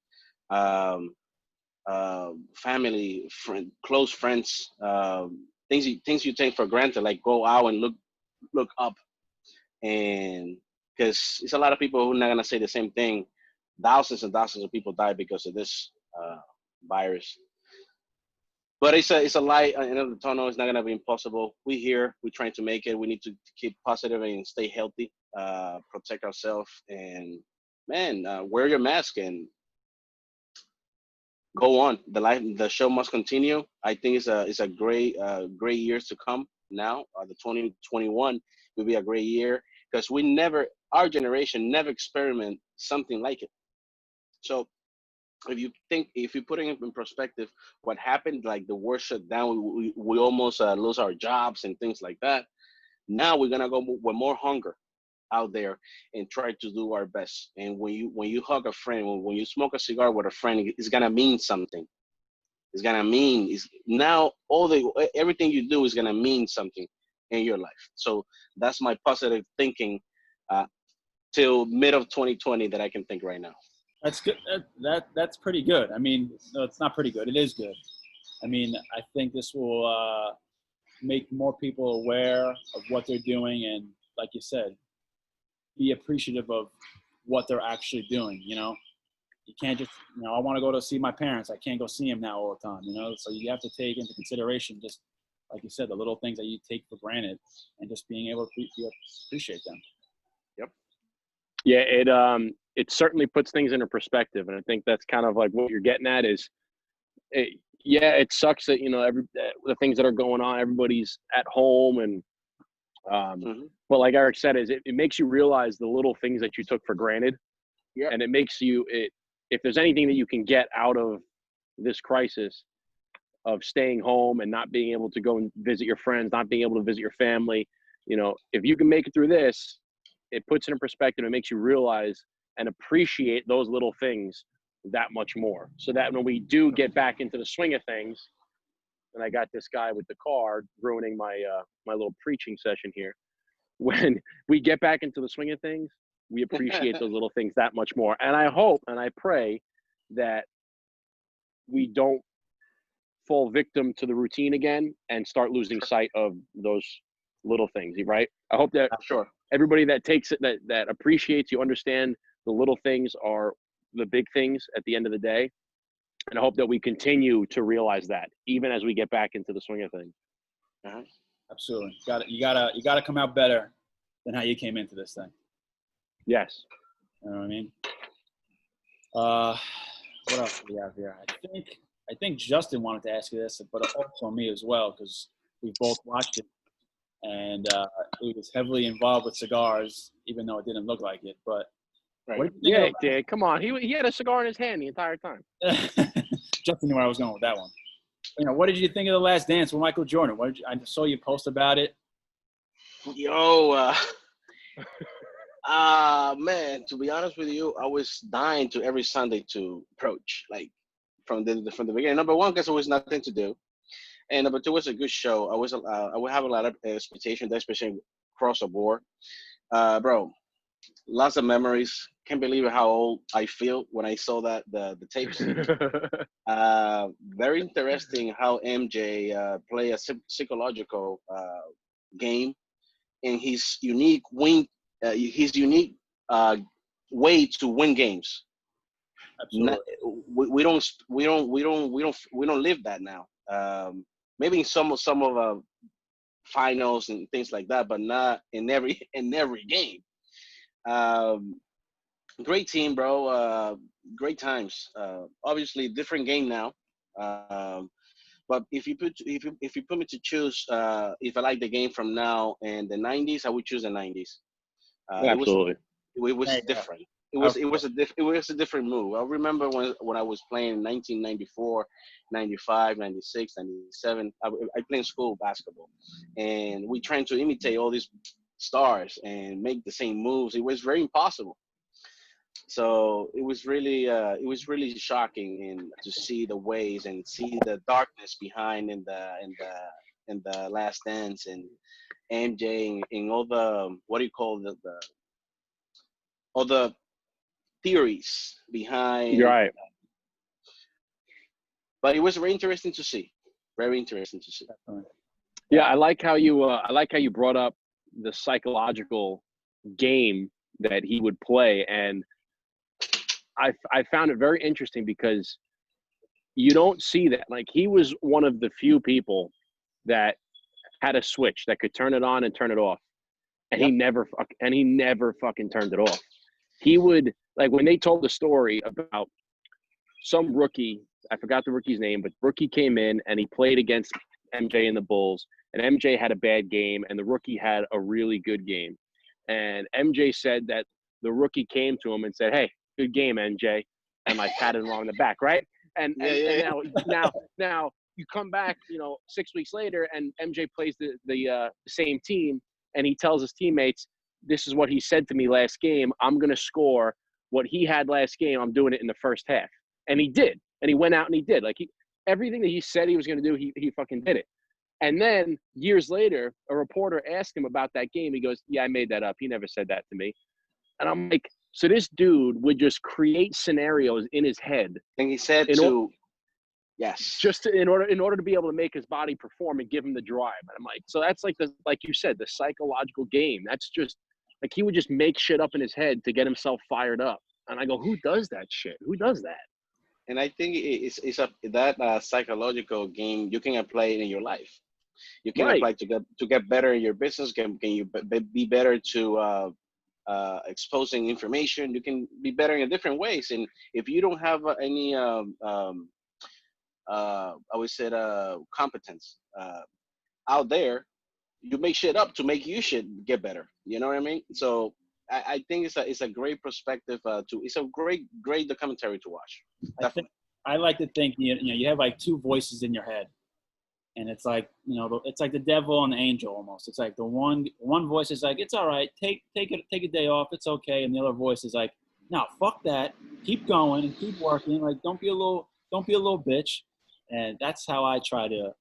Family, close friends, things you take for granted, like go out and look up, and because it's a lot of people who are not gonna say the same thing. Thousands and thousands of people die because of this virus. But it's a light at the end of the tunnel. It's not gonna be impossible. We're here. We're trying to make it. We need to keep positive and stay healthy, protect ourselves, and man, wear your mask and go on. The show must continue. I think it's a great years to come now. The 2021 will be a great year because our generation never experiment something like it. So if you put it in perspective, what happened, like the world shut down, we almost lose our jobs and things like that. Now we're gonna go with more hunger out there and try to do our best. And when you hug a friend, when you smoke a cigar with a friend, it's gonna mean something. It's gonna mean now everything you do is gonna mean something in your life. So that's my positive thinking till mid of 2020 that I can think right now. That's good. That's pretty good. I mean, no, it's not pretty good. It is good. I mean, I think this will make more people aware of what they're doing, and like you said, be appreciative of what they're actually doing. You can't just, I want to go to see my parents. I can't go see them now all the time, So you have to take into consideration, just like you said, the little things that you take for granted, and just being able to appreciate them. Yep. Yeah, it certainly puts things into perspective, and I think that's kind of like what you're getting at is, it sucks that the things that are going on, everybody's at home, and but like Eric said, it makes you realize the little things that you took for granted. Yeah. And it makes you, if there's anything that you can get out of this crisis of staying home and not being able to go and visit your friends, not being able to visit your family, if you can make it through this, it puts it in perspective. It makes you realize and appreciate those little things that much more. So that when we do get back into the swing of things, and I got this guy with the car ruining my my little preaching session here. When we get back into the swing of things, we appreciate those little things that much more. And I hope and I pray that we don't fall victim to the routine again and start losing sight of those little things, right? I hope that everybody that takes it, that appreciates, you understand the little things are the big things at the end of the day. And I hope that we continue to realize that even as we get back into the swing of things. Absolutely. You gotta come out better than how you came into this thing. Yes. You know what I mean? What else do we have here? I think Justin wanted to ask you this, but also me as well, because we both watched it, and he was heavily involved with cigars, even though it didn't look like it. But right. Yeah, it did. Come on, he had a cigar in his hand the entire time. Justin knew where I was going with that one. What did you think of The Last Dance with Michael Jordan? I saw you post about it. Yo, man, to be honest with you, I was dying to every Sunday to approach, like from the beginning. Number one, because there was nothing to do, and number two, it was a good show. I would have a lot of expectations, especially across the board. Bro, lots of memories. Can't believe how old I feel when I saw that the tapes. Very interesting how MJ play a psychological game in his unique way to win games. We don't live that now. Maybe in some of finals and things like that, but not in every game. Great team, bro. Great times. Obviously, different game now. But if you put me to choose, if I like the game from now and the '90s, I would choose the '90s. Absolutely. It was different. It was a different move. I remember when I was playing in 1994, 95, 96, 97. I played school basketball, and we trying to imitate all these stars and make the same moves. It was very impossible. So it was really shocking and to see the ways and see the darkness behind in the Last Dance and MJ and all the what do you call all the theories behind. You're right. But it was very interesting to see. Very interesting to see. Yeah, I like how you brought up the psychological game that he would play, and I found it very interesting because you don't see that. Like, he was one of the few people that had a switch that could turn it on and turn it off, and he never fucking turned it off. He would, like, when they told the story about some rookie, I forgot the rookie's name, but rookie came in and he played against MJ and the Bulls, and MJ had a bad game and the rookie had a really good game, and MJ said that the rookie came to him and said, "Hey, good game, MJ," and like patted him on the back, right? And now you come back, 6 weeks later, and MJ plays the same team, and he tells his teammates, "This is what he said to me last game. I'm gonna score what he had last game. I'm doing it in the first half," and he did, and he went out and he did. Like, everything that he said he was gonna do, he fucking did it. And then years later, a reporter asked him about that game. He goes, "Yeah, I made that up. He never said that to me." And I'm like, so this dude would just create scenarios in his head. And he said Yes. just in order to be able to make his body perform and give him the drive. And I'm like, so that's like like you said, the psychological game. That's just like he would just make shit up in his head to get himself fired up. And I go, who does that shit? Who does that? And I think that psychological game you can apply it in your life. You can apply to get better in your business. Can you be better to exposing information? You can be better in different ways. And if you don't have any I would say competence out there, you make shit up to make you shit get better. You know what I mean? So I think it's a great perspective it's a great documentary to watch. Definitely. I like to think you have like two voices in your head, and it's like it's like the devil and the angel almost. It's like the one voice is like, it's all right, take a day off, it's okay, and the other voice is like, no, fuck that, keep going and keep working, like don't be a little bitch. And that's how I try to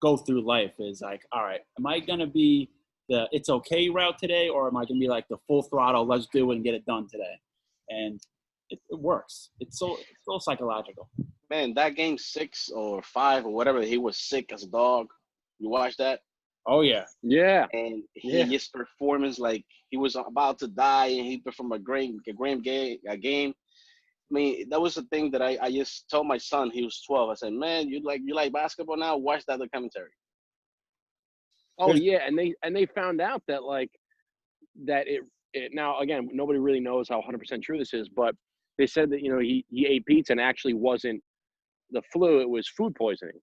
go through life, is like, all right, am I gonna be the it's okay route today, or am I gonna be like the full throttle, let's do it and get it done today? And it works. It's so psychological. Man, that game 6 or 5 or whatever, he was sick as a dog. You watch that? Oh yeah. And his performance, like he was about to die, and he performed a great game. I mean, that was the thing that I just told my son. He was 12. I said, man, you like basketball now? Watch that documentary. Oh yeah, and they found out that like that it now again, nobody really knows how 100% true this is, but they said that he ate pizza and actually wasn't the flu, it was food poisoning.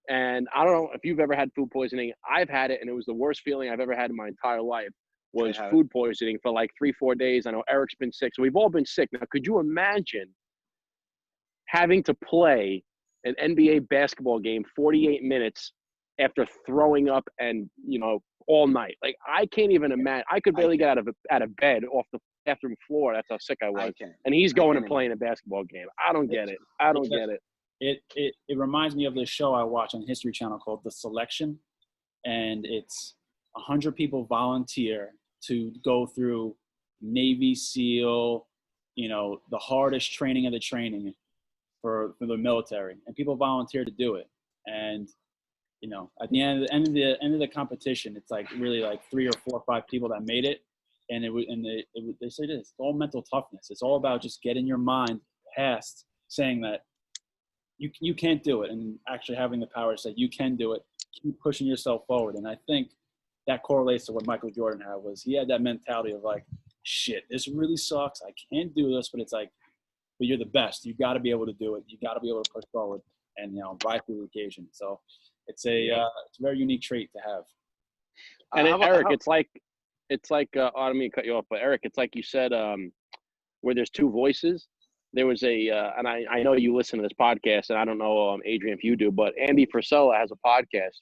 And I don't know if you've ever had food poisoning. I've had it, and it was the worst feeling I've ever had in my entire life. Was food poisoning for like 3-4 days. I know Eric's been sick, so we've all been sick. Now, could you imagine having to play an NBA basketball game 48 minutes after throwing up and all night? Like, I can't even imagine. I could barely get out of bed off the bathroom floor. That's how sick I was. And he's going and playing a basketball game. I don't get it. I don't get it. It reminds me of this show I watch on History Channel called The Selection, and it's 100 people volunteer to go through Navy SEAL, the hardest training of the training for the military, and people volunteer to do it. And at the end of the competition, it's like really like 3 or 4 or 5 people that made it, and they say this: it's all mental toughness. It's all about just getting your mind past saying that you can't do it, and actually having the power to say you can do it, keep pushing yourself forward. And I think that correlates to what Michael Jordan had. Was he had that mentality of like, shit, this really sucks, I can't do this, but it's like, but you're the best, you got to be able to do it, you got to be able to push forward and rise to the occasion. So it's a very unique trait to have. And Eric, it's like I don't mean to cut you off, but Eric, it's like you said, where there's two voices. There was and I know you listen to this podcast, and I don't know, Adrian, if you do, but Andy Frisella has a podcast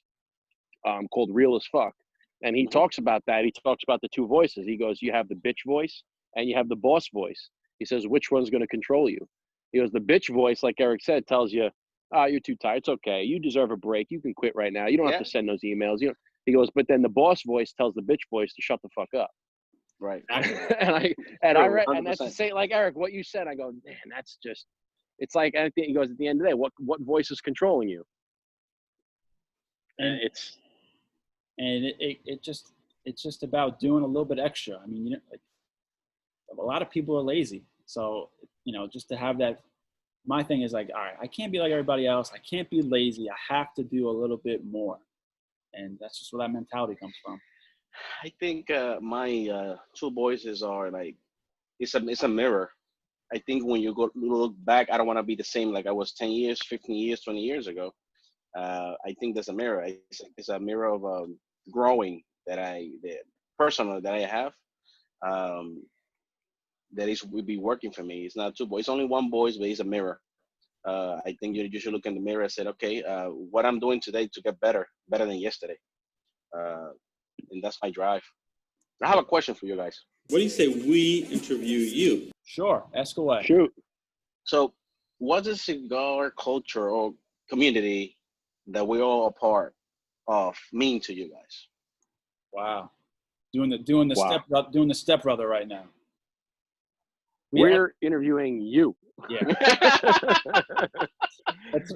called Real as Fuck. And he talks about that. He talks about the two voices. He goes, you have the bitch voice and you have the boss voice. He says, which one's going to control you? He goes, the bitch voice, like Eric said, tells you, you're too tired. It's okay. You deserve a break. You can quit right now. You don't have to send those emails. He goes, but then the boss voice tells the bitch voice to shut the fuck up. Right. and that's the same, like Eric, what you said. I go, man, that's just, it's like, he goes, at the end of the day, what voice is controlling you? And it's just about doing a little bit extra. I mean, a lot of people are lazy. So, just to have that, my thing is like, all right, I can't be like everybody else. I can't be lazy. I have to do a little bit more. And that's just where that mentality comes from. I think my two voices are like, it's a mirror. I think when you look back, I don't want to be the same like I was 10 years, 15 years, 20 years ago. I think there's a mirror. It's a mirror of growing personal that I have. That would be working for me. It's not two boys. It's only one voice, but it's a mirror. I think you should look in the mirror and say, okay, what I'm doing today to get better than yesterday. And that's my drive. I have a question for you guys. What do you say we interview you? Sure, ask away. Shoot. So, what's the cigar culture or community that we're all a part of mean to you guys? Wow, doing the stepbrother right now. We're interviewing you. Yeah.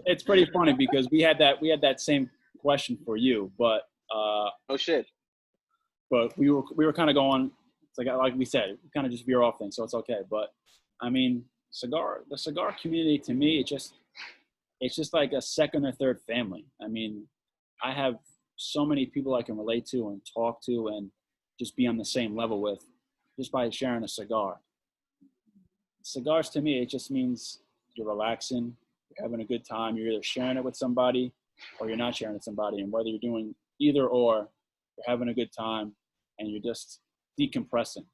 it's pretty funny because we had that same question for you, but Oh shit. we were kind of going. It's like we said, we kind of just veer off things, so it's okay. But I mean, the cigar community to me, it's just like a second or third family. I mean, I have so many people I can relate to and talk to and just be on the same level with just by sharing a cigar. Cigars to me, it just means you're relaxing, you're having a good time. You're either sharing it with somebody or you're not sharing it with somebody. And whether you're doing either or, you're having a good time and you're just decompressing.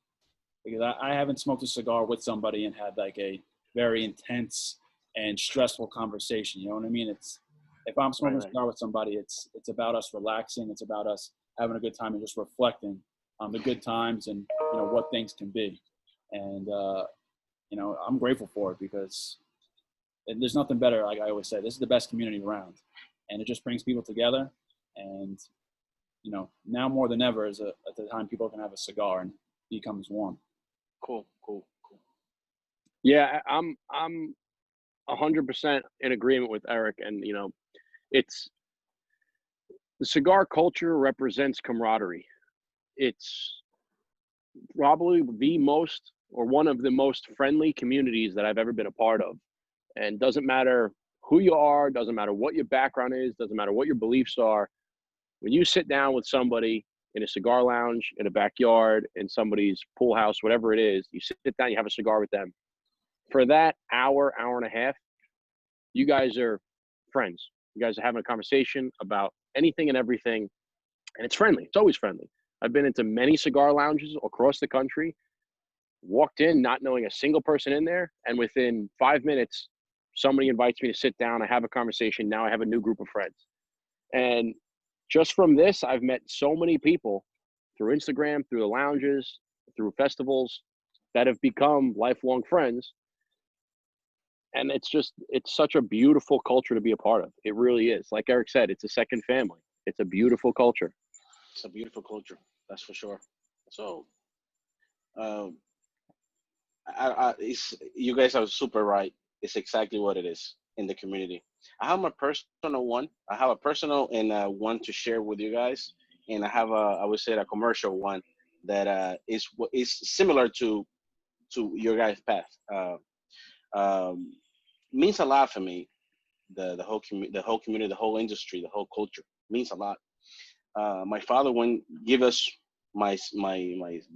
Because I haven't smoked a cigar with somebody and had like a very intense and stressful conversation. You know what I mean? If I'm smoking a cigar with somebody, it's about us relaxing. It's about us having a good time and just reflecting on the good times and, you know, what things can be. And, you know, I'm grateful for it because there's nothing better. Like I always say, this is the best community around, and it just brings people together. And, you know, now more than ever is at the time people can have a cigar and becomes one. Cool. Yeah, I'm 100% in agreement with Eric, and you know, it's the cigar culture represents camaraderie. It's probably the most or one of the most friendly communities that I've ever been a part of. And doesn't matter who you are, doesn't matter what your background is, doesn't matter what your beliefs are. When you sit down with somebody in a cigar lounge, in a backyard, in somebody's pool house, whatever it is, you sit down, you have a cigar with them. For that hour and a half, you guys are friends. You guys are having a conversation about anything and everything, and it's friendly. It's always friendly. I've been into many cigar lounges across the country, walked in not knowing a single person in there, and within 5 minutes, somebody invites me to sit down. I have a conversation. Now I have a new group of friends. And just from this, I've met so many people through Instagram, through the lounges, through festivals that have become lifelong friends. And it's such a beautiful culture to be a part of. It really is. Like Eric said, it's a second family. It's a beautiful culture. It's a beautiful culture. That's for sure. So, you guys are super right. It's exactly what it is in the community. I have my personal one. I have a personal and one to share with you guys, and I have I would say a commercial one that is similar to your guys' path. Means a lot for me. The whole community, the whole industry, the whole culture means a lot. My father wouldn't give us my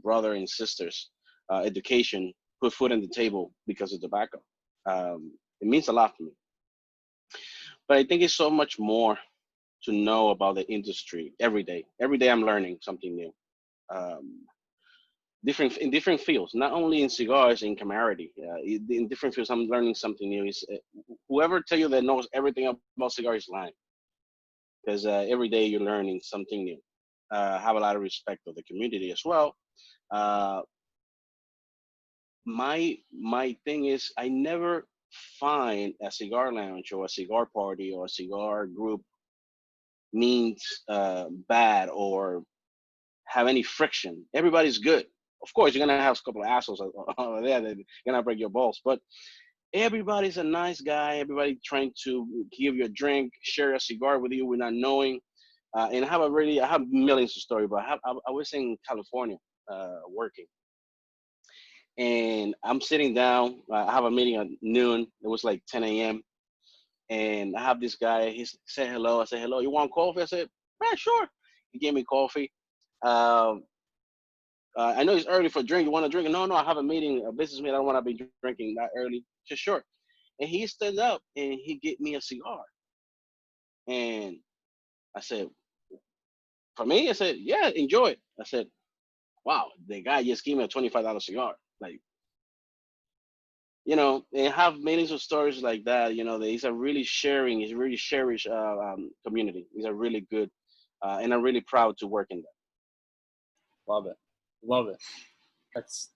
brother and sisters education, put food on the table because of tobacco. It means a lot for me. But I think it's so much more to know about the industry every day. Every day I'm learning something new. Um, in different fields, not only in cigars, in camaraderie. In different fields, I'm learning something new. Whoever tell you that knows everything about cigars is lying, because every day you're learning something new. Have a lot of respect for the community as well. My thing is, I never find a cigar lounge or a cigar party or a cigar group means bad or have any friction. Everybody's good. Of course, you're gonna have a couple of assholes over there that are gonna break your balls, but everybody's a nice guy. Everybody trying to give you a drink, share a cigar with you without knowing. And I have millions of stories, but I was in California working, and I'm sitting down. I have a meeting at noon. It was like 10 a.m. And I have this guy. He said hello. I said hello. You want coffee? I said, yeah, sure. He gave me coffee. I know it's early for a drink. You want to drink? No, I have a meeting, a business meeting. I don't want to be drinking that early. Just sure. And he stood up and he gave me a cigar. And I said, for me, I said, yeah, enjoy it. I said, wow, the guy just gave me a $25 cigar. Like, you know, and have millions of stories like that. You know, he's a really cherished community. He's a really good, and I'm really proud to work in that. Love it. That's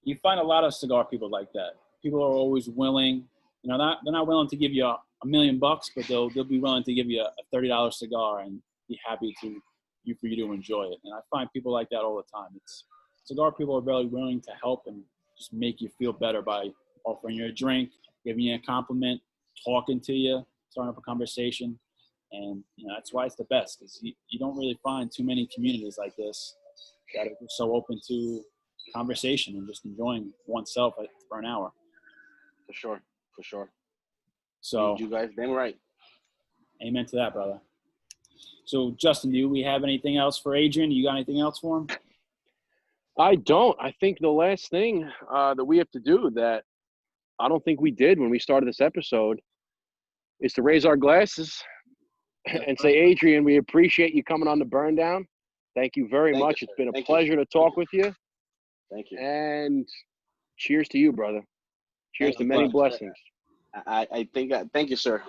you find a lot of cigar people like that. People are always willing, you know, they're not willing to give you $1 million, but they'll be willing to give you a $30 cigar and be happy for you to enjoy it. And I find people like that all the time. Cigar people are really willing to help and just make you feel better by offering you a drink, giving you a compliment, talking to you, starting up a conversation. And, that's why it's the best, because you don't really find too many communities like this that are just so open to conversation and just enjoying oneself for an hour. For sure. So You guys damn right. amen to that, brother. So, Justin, do we have anything else for Adrian? You got anything else for him? I don't. I think the last thing that we have to do that I don't think we did when we started this episode is to raise our glasses and say, Adrian, we appreciate you coming on the Burn Down. Thank you very much. It's been a pleasure to talk with you. Thank you. And cheers to you, brother. Cheers to many blessings. I think, thank you, sir.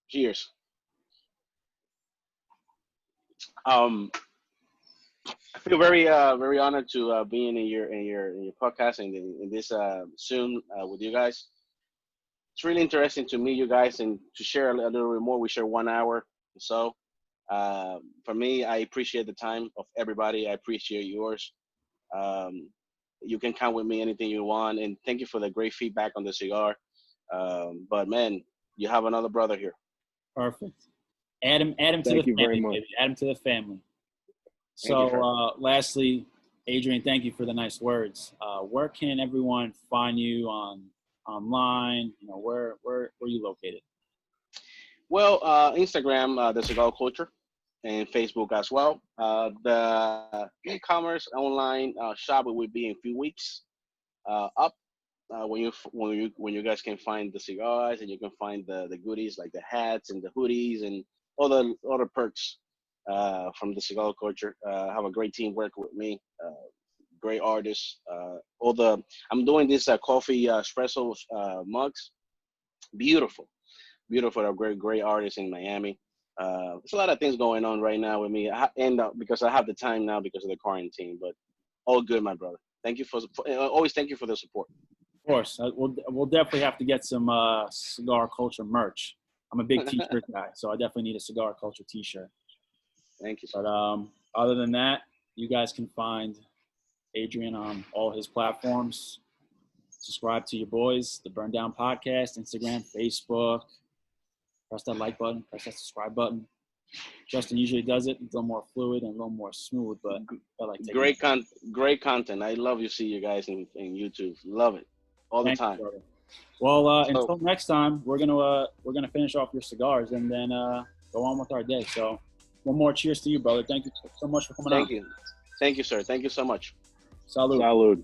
Cheers. I feel very honored to being in your podcast and in this Zoom with you guys. It's really interesting to meet you guys and to share a little bit more. We share 1 hour or so. For me, I appreciate the time of everybody. I appreciate yours. You can count with me anything you want, and thank you for the great feedback on the cigar. But man, you have another brother here. Perfect. Add him to the family, baby. Add him to the family. So, lastly, Adrian, thank you for the nice words. Where can everyone find you online? Where are you located? Well, Instagram, The Cigar Culture, and Facebook as well. The e-commerce online shop will be in a few weeks up. When you guys can find the cigars and you can find the goodies like the hats and the hoodies and all the other perks from the Cigar Culture. Have a great team working with me, great artists. I'm doing this coffee espresso mugs, beautiful, great artists in Miami. There's a lot of things going on right now with me, because I have the time now because of the quarantine. But all good, my brother. Thank you always thank you for the support. Of course, we'll definitely have to get some Cigar Culture merch. I'm a big T-shirt guy, so I definitely need a Cigar Culture T-shirt. Thank you. But other than that, you guys can find Adrian on all his platforms. Subscribe to your boys, the Burn Down Podcast, Instagram, Facebook. Press that like button, press that subscribe button. Justin usually does it. It's a little more fluid and a little more smooth, but I like great content. I love to see you guys in YouTube. Love it all the time. You, well, until next time, we're gonna finish off your cigars and then go on with our day. So, one more cheers to you, brother. Thank you so much for coming on. Thank you, sir. Thank you so much. Salud. Salud.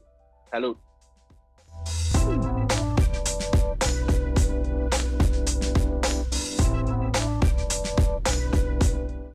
Salud.